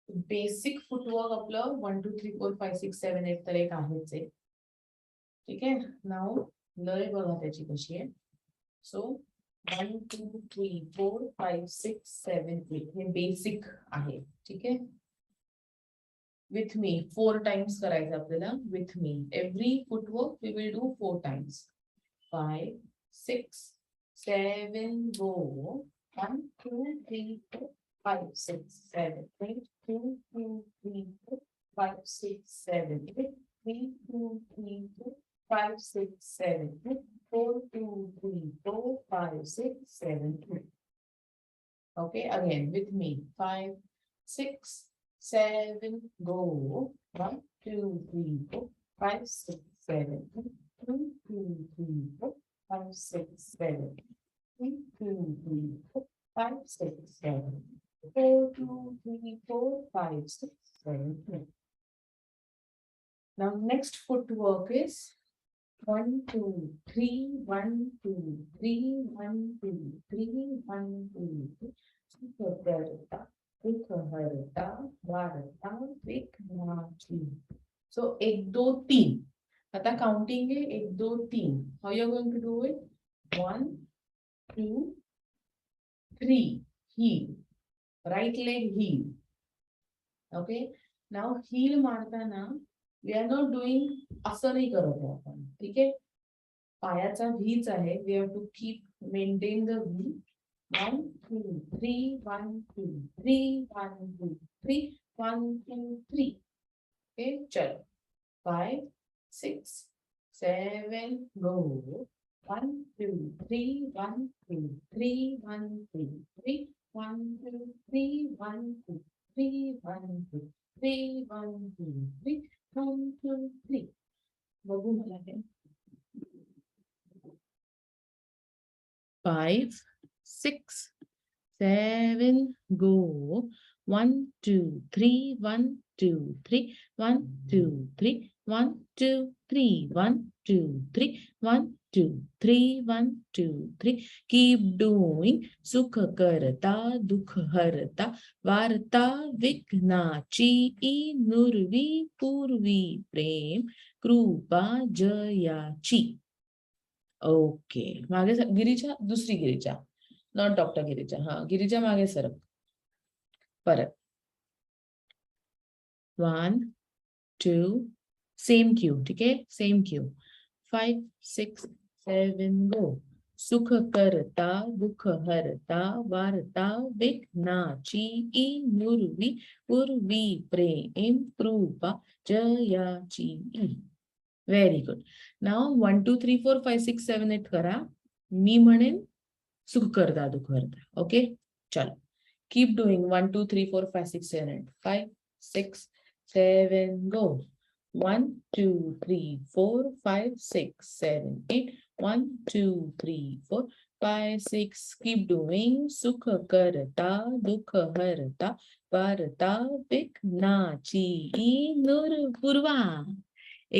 Basic footwork आपलं 1 2 3 4 5 6 7 8 तर एक आहेच आहे. ठीक आहे. नाव लय बघा त्याची कशी आहे. सो 1 2 3 4 5 6 7 8 हे बेसिक आहे. ठीक आहे. विथ मी 4 टाइम्स करायचं आपल्याला. With me every footwork we will do 4 times. 5 6 7 go 1 2 3 4 5 6 7 8 2 2 3 4 5 6 7 8 3 2 3 4 5 6 7 8 4 2 3 4 5 6 7 8. Okay, again with me. 5 6 7 go 1 2 3 4 5 6 7 8 2 2 3 4 5 6 7 3 2 3 4 5 6 7 4 2 3 4 5 6 7 8. Now next footwork is 1 2 3 1 2 3 1 2 3 1 2 3. Sukarta, Vikharta, Varta, Vikhnati. So 1 2 3. आता काउंटिंग आहे 1 2 3. How you are going to do it? 1 2 3. Heel. Right leg heel. Okay. Now heel मारताना we are not doing असं नाही करत आहे आपण. ठीक आहे. पायाचा व्हीच आहे. We have to keep maintain the V. 1 2 3 1 2 3 1 2 3 1 2 3. Okay चलो 5 6 7 go 1 2 3 1 2 3 1 2 3 1 2 3 1 2 3 1 2 3 1 2 3 1 2 3. बघू मला हे. 5 6 7 go 1 2 3 1 2 3 1 2 3 1 2 3 1 2 3 1 2 3 1 2 3. Keep doing. सुख करता दुःख हरता वार्ता विघ्नाची नुरवी पूर्वी प्रेम कृपा जयाची. ओके मागे गिरीजा दुसरी गिरीजा नॉट डॉक्टर गिरीजा. हा गिरीजा मागे सरक परत. 1 2 सेम क्यू. ठीक आहे सेम क्यू. 5 6 7 गो. सुख करता दुःख हरता वार्ता विघ्नाची नुरवी पूर्वी प्रेम कृपा जयाची. Very good. नाव 1 2 3 4 5 6 7 8 करा. मी म्हणेन सुख करता दुःख हरता. ओके चलो कीप डुईंग. 1 2 3 4 5 6 7 8 5 6 7 गो 1 2 3 4 5 6 7 8 1 2 3 4 5 6. Keep doing. सुख करता दुःख हरता वार्ता विघ्नाची पूर्वा.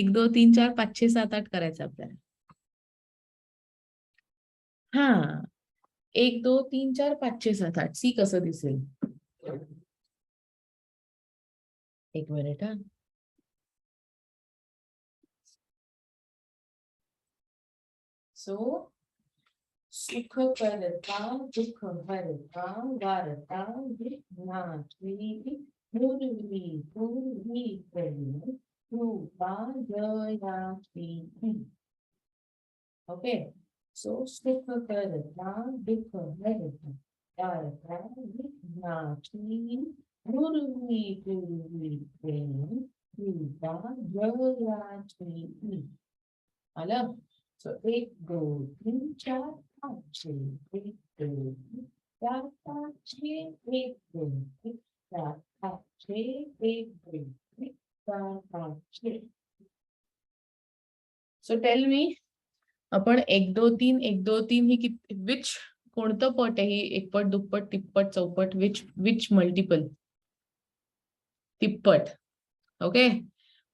1 2 3 4 5 6 7 8 करायचं आपल्याला. हा 1 2 3 4 5 6 7 8. सी कसं दिसेल. एक मिनिट. हा सो सुख करता दुःख हरता वार्ता विघ्नाची पूर्वी पूर्वी प्रेम कृपा जयाची. ओके सो सुख करता दुःख हरता वार्ता विघ्नाची पूर्वी पूर्वी प्रेम कृपा जयाची. आलं. सो 1 2 3 4 5 6 1 2 4 5 6 1 2 3 4 5 6 1 2 3 4 5 6. सो टेल मी आपण 1 2 3 1 2 3 ही किती विच कोणतं पट आहे. ही एकपट दुप्पट तिप्पट चौपट विच मल्टिपल. तिप्पट. ओके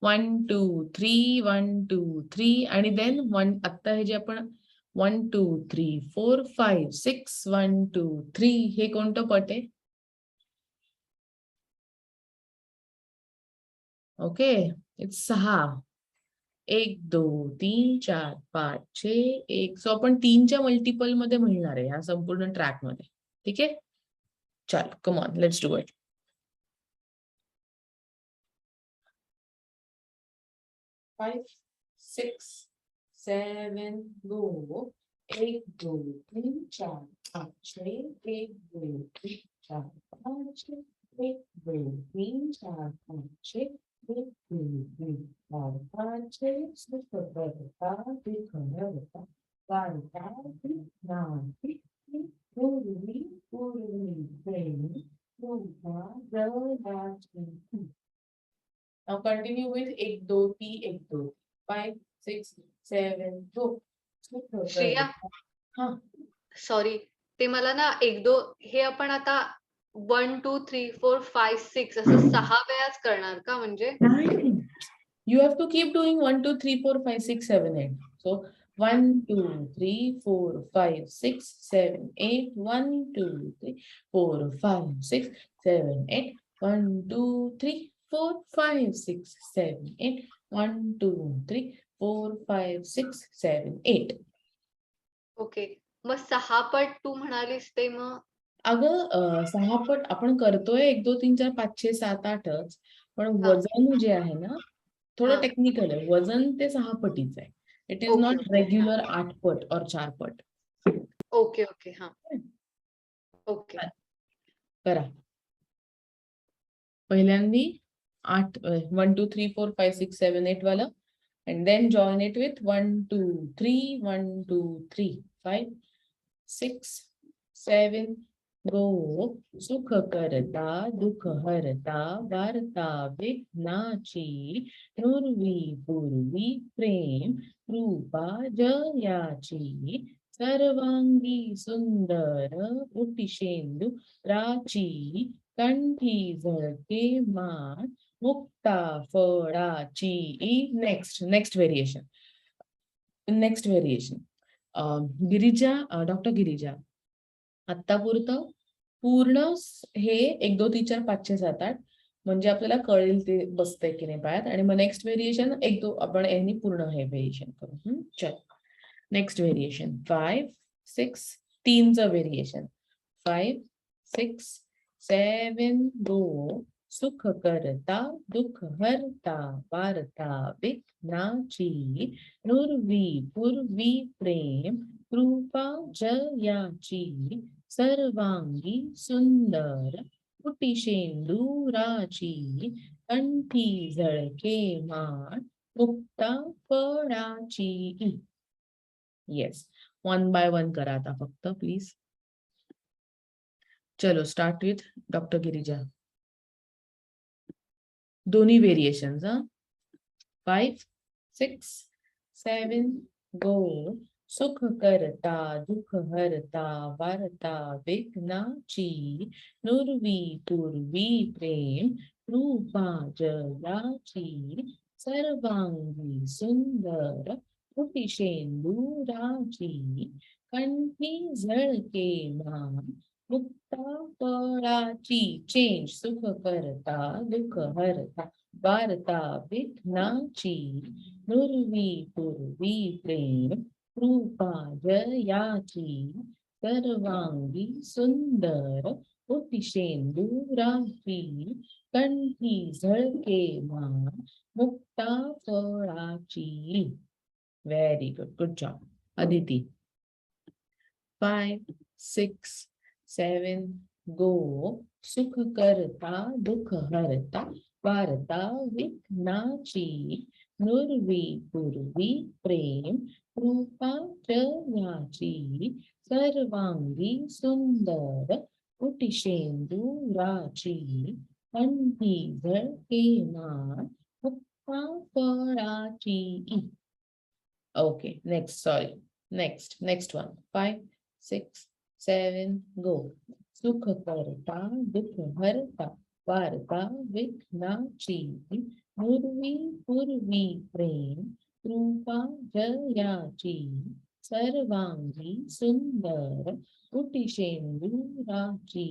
1 2 3 1 2 3 आणि देन 1. आता हे जे आपण 1 2 3 4 5 6 1 2 3 हे कोणतं पट आहे. Okay, it's 6. 1 2 3 4 5 6 1. सो आपण 3च्या मल्टिपल मध्ये म्हणणार आहे या संपूर्ण ट्रॅक मध्ये. ठीक आहे, चल come on, let's do it. 5 6 7 गो. 1 2 3 4 5 6 1 2 3 4 5 6 1 2 3 4 5 6 1 2 3 4 5 6 सुखकर्ता दुःखहर्ता वार्ता विज्ञाती पूर्वी पूर्वी प्रेमी कृपा जयाची. Now continue with 1 2 3 1 2 5 6 7 गो. श्रेया, हा, सॉरी, ते मला ना 1 2 हे आपण आता 1 2 3 4 5 6 असं 6 वेळाच करणार का म्हणजे? you have to keep doing 1 2 3 4 5 6 7 8. So 1 2 3 4 5 6 7 8 1 2 3 4 5 6 7 8 1 2 3 4 5 6 7 8 1 2 3 4 5 6 7 8. Okay, मग 6 पट तू म्हणालीस ते मग अगं 6 पट आपण करतोय 1 2 3 4 5 6 7 8च, पण हा वजन जे आहे ना थोडं हा टेक्निकल आहे. वजन ते 6 पटीचं आहे. It is okay not regular 8 पट और 4 पट. ओके ओके हा ओके. करा. पहिल्यांदी 8 1 2 3 4 5 6 7 8 वाला, and then join it with 1 2 3 1 2 3 5 6 7 go. सुख करता दुःख हरता वार्ता विघ्नाची नुरवी पूर्वी प्रेम कृपा जयाची सर्वांगी सुंदर उटिशेंदू राची कंठी झळके मान मुक्ता फळाची. Next variation. Girija, doctor Girija, आत्तापुरतं पूर्ण हे 1 2 3 4 5 6 7 8 म्हणजे आपल्याला कळेल ते बसतंय की नाही पायात. आणि मग नेक्स्ट व्हेरिएशन 1 2 आपण यांनी पूर्ण हे व्हेरिएशन करू. चल, नेक्स्ट व्हेरिएशन 5 6 3चं व्हेरिएशन 5 6 7 गो. सुख करता दुःख हरता वार्ता विघ्नाची नुरवी पूर्वी प्रेम कृपा जयाची सर्वांगी सुंदर कुटिशेंदुराची कंठी झळके मान मुक्ता फळाची. येस, 1 by 1 करा आता फक्त प्लीज. चलो स्टार्ट विथ डॉक्टर गिरिजा. दोन्ही व्हेरिएशन्स. 5 6 7 गो. सुख करता दुःख हरता वार्ता विघ्नाची नुरवी पूर्वी प्रेम कृपा जयाची सर्वांगी सुंदर कुटिशेंदुराची कंठी झळके मान मुक्ता फळाची. चेंज. सुख करता दुःख हरता वार्ता विघ्नाची नुरवी पूर्वी प्रेम कृपा जयाची सर्वांगी सुंदर उतिशेंदुराची कंठी झळके मान मुक्ता फळाची. Very good job. Aditi. 5 6 7 go. सुख करता दुःख हरता वार्ता विघ्नाची नुरवी पूर्वी प्रेम कृपा जयाची सर्वांगी सुंदर कुटिशेंदुराची कंठी झळके मान मुक्ता फळाची. Okay, next one. 5 6 7 गो. सुख करता दुःख हरता वार्ता विघ्नाची नुरवी पूर्वी प्रेम कृपा जयाची सर्वांगी सुंदर कुटिशेंदुराची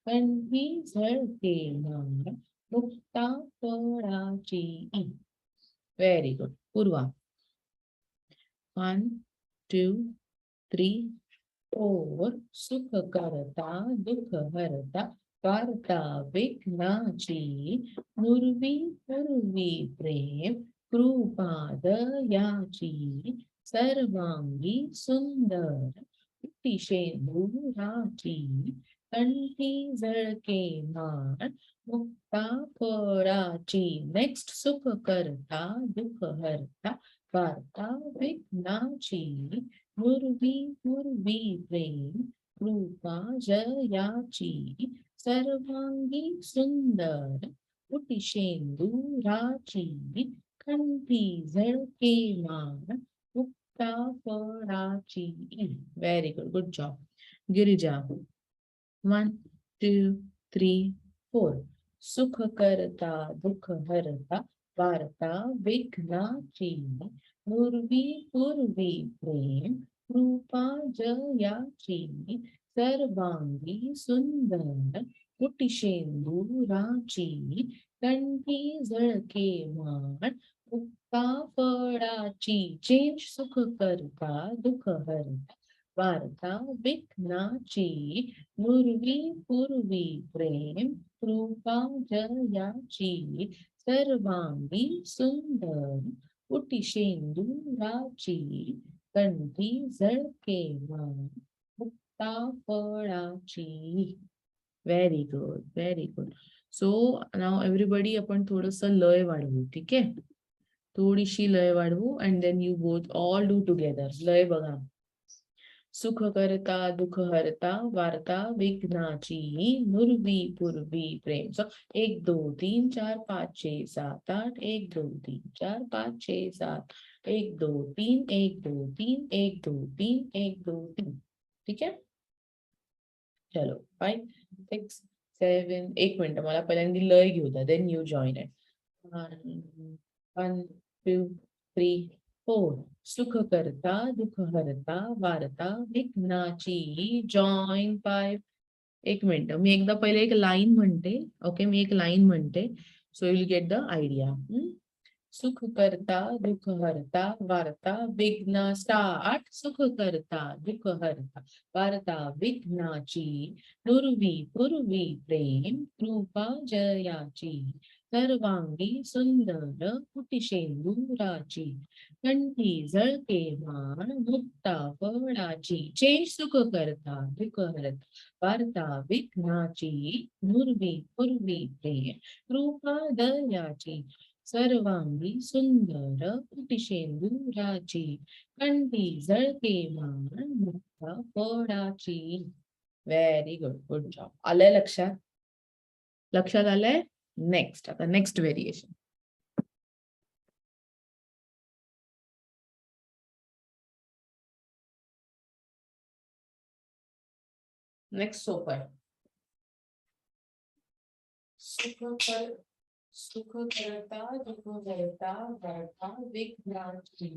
कंठी झळके मान मुक्ता फळाची. Very good. पूर्वा. 1 2 3 4. सुख करता दुःख हरता वार्ता विघ्नाची. पूर्वी पूर्वी प्रेम कृपा दयाची. सर्वांगी सुंदर शेंदुराची. कंठी झळके माळ मुक्ता फळाची. नेक्स्ट. सुख करता दुःख हरता वार्ता विघ्नाची. पूर्वी पूर्वी प्रेम कृपा जयाची. सर्वांगी सुंदर शेंदुराची. कंठी झळके माळ मुक्ता फळाची. Very good. Good job. Girija. 1 2 3 4. सुख करता दुःख हरता वार्ता विघ्नाची. पूर्वी पूर्वी प्रेम कृपा जयाची. सर्वांगी सुंदर शेंदुराची. कंठी झळके माळ मुक्ता फळाची. चेंज. सुख करता दुःख हरता वार्ता विघ्नाची. पूर्वी पूर्वी प्रेम कृपा जयाची. सर्वांगी सुंदर शेंदुराची. कंठी झळके माळ मुक्ता फळाची. Very good. Very good. So now everybody आपण थोडस लय वाढवू. ठीक आहे. थोडीशी लय वाढवू and then you both all do together. लय बघा. सुख करता दुःख हरता वार्ता विघ्नाची. पूर्वी पूर्वी प्रेम. 1 2 3 4 5 6 7 8. 1 2 3 4 5 6 7. 1 2 3 1 2 3 1 2 3 1 2 3. ठीक आहे. चलो. 5 6 7. 1 मिनिट. मला पहिल्यांदा लय घेऊ द्या. Then you join it. 1 2 3 4. सुख करता दुःख हरता वार्ता विघ्नाची. जॉईन 5. 1 मिनिट. मी एकदा पहिले एक लाईन म्हणते. ओके. मी एक लाईन म्हणते. So you will get the idea. सुख करता दुःख हरता वार्ता विघ्न. स्टार्ट. सुख करता दुःख हरता वार्ता विघ्नाची. पूर्वी पूर्वी प्रेम कृपा जयाची. सर्वांगी सुंदर शेंदुराची. कंठी झळके माळ मुक्ता फळाची. चेंज. सुख करता दुःख हरता वार्ता विघ्नाची. पूर्वी पूर्वी प्रेम कृपा दयाची. सर्वांगी सुंदर शेंदुराची. कंठी झळके माळ मुक्ता फळाची. Very good. Good job. आलंय लक्षात? लक्षात आलंय? नेक्स्ट. आता नेक्स्ट व्हेरिएशन. नेक्स्ट सोपं आहे. सुख करता दुःख हरता वार्ता विघ्नाची.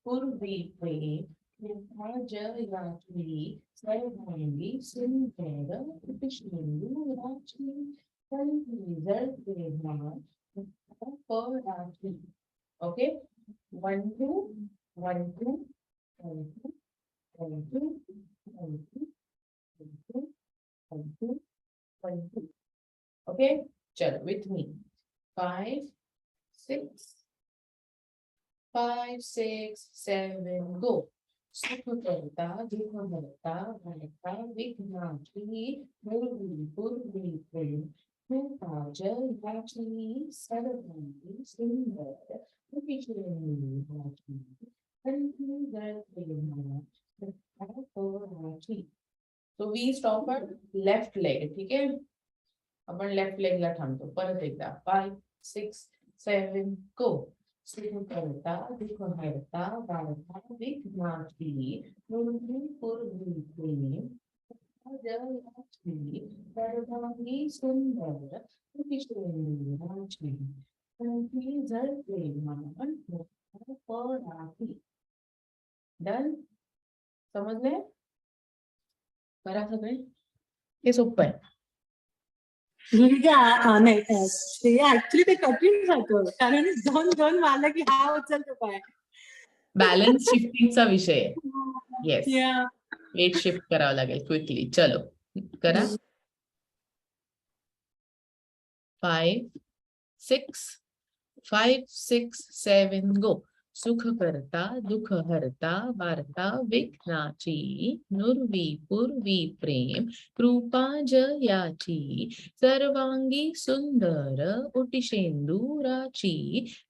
पूर्वी प्रेम कृपा जयाची. सर्वांगी सुंदर शेंदुराची. कंठी झळके माळ मुक्ता फळाची. Okay. 1 2 1 2 1 2 1 2 1 2 1 2 1 2 1 2. Okay, chalo with me. 5 6 5 6 7 go. सुख करता दुःख हरता वार्ता विघ्नाची. पूर्वी पूर्वी प्रेम कृपा जयाची. सर्वांगी सुंदर शेंदुराची. कंठी झळके माळ मुक्ता फळाची. So we stop at left leg. ठीक आहे. आपण लेफ्ट लेगला थांबतो. परत एकदा. 5 6 7 गो. सुख करता दुःख हरता वार्ता विघ्नाची. पूर्वी पूर्वी प्रेम जयाची. सर्वांगी सुंदर शेंदुराची. कंठी झळके माळ मुक्ता फळाची. डन. समजले? करा सगळे. हे सोपं आहे. नाही ऍक्च्युली ते कठीण जातं कारण दोन मारलं की हा उचलतो पाय. बॅलन्स शिफ्टिंगचा विषय आहे. Yes, Yeah. वेट शिफ्ट करावं लागेल क्विकली. चलो करा. 5 6 5 6 7 गो. सुख करता दुःख हरता वार्ता विघ्नाची नुरवी पूर्वी प्रेम कृपा जयाची सर्वांगी सुंदर उटिशेंदुराची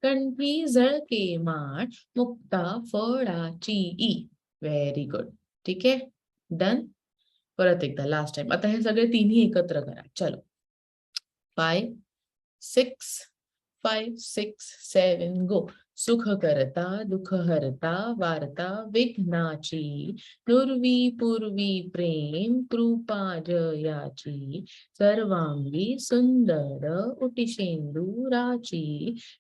कंठी झळके माळ मुक्ता फळाची. Very good. ठीक आहे, डन. परत एकदा लास्ट टाइम. आता हे सगळे तिन्ही एकत्र करा. चलो 5 6 5 6 7 गो. सुख करता दुःख हरता वार्ता विघ्नाची नुरवी पूर्वी प्रेम कृपा जयाची सर्वांगी सुंदर उटिशेंदुराची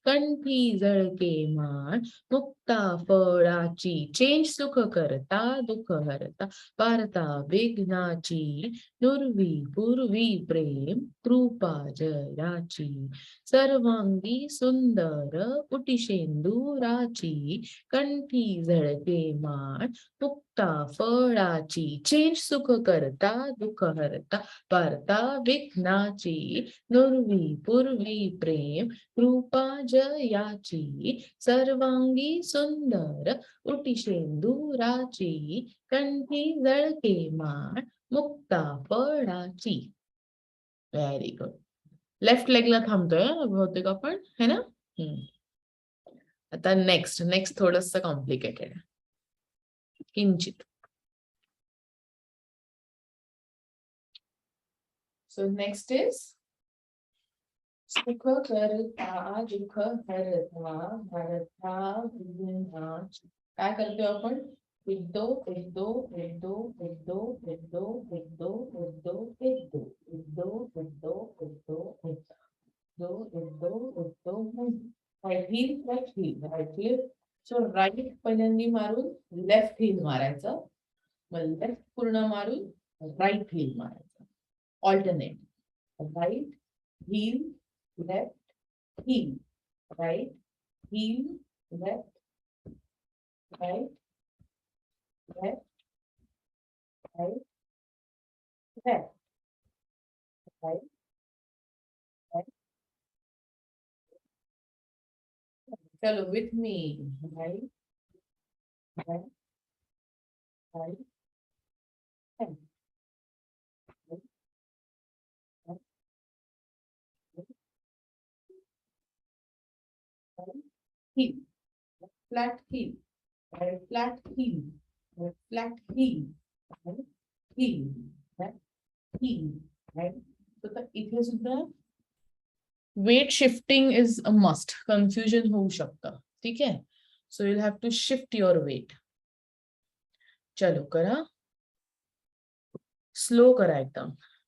कंठी झळके माळ मुक्ता फळाची. चेंज. सुख करता दुःख हरता वार्ता विघ्नाची नुरवी पूर्वी प्रेम कृपा जयाची सर्वांगी सुंदर उटिशेंदुराची कंठी झळके माळ मुक्ता फळाची. चेंज. सुख करता दुःख हरता वार्ता विघ्नाची नुरवी पूर्वी प्रेम कृपा जयाची सर्वांगी सुंदर उटिशेंदुराची कंठी झळके माळ मुक्ता फळाची. Very good. लेफ्ट लेगला थांबतोय बहुतेक आपण, है ना? आता नेक्स्ट थोडस कॉम्प्लिकेटेड किंचित. सो नेक्स्ट इज सुख करता दुःख हरता वार्ता विघ्नाची. काय करतोय आपण? एक दो एक दो एक दो एक दो एक दो एक दो एक दो एक दो एक दो एक दो एक दो एक दो एक दो एक दो. Right heel right heel right heel. So right पहिल्यांदा मारून लेफ्ट हील मारायचं, मग लेफ्ट पूर्ण मारून राईट हील मारायचं. Alternate. Right heel left heel right heel left right left, right, left, right, right. Chalo with me. Right, right, right, left, right, right, right. Heel, flat heel, right, flat heel, right, flat heel, right, heel, right, heel, right. So the इथे सुद्धा weight shifting is a must. Confusion होऊ शकतं. ठीक आहे, so you have to shift your weight. चलो करा, slow करा एकदम.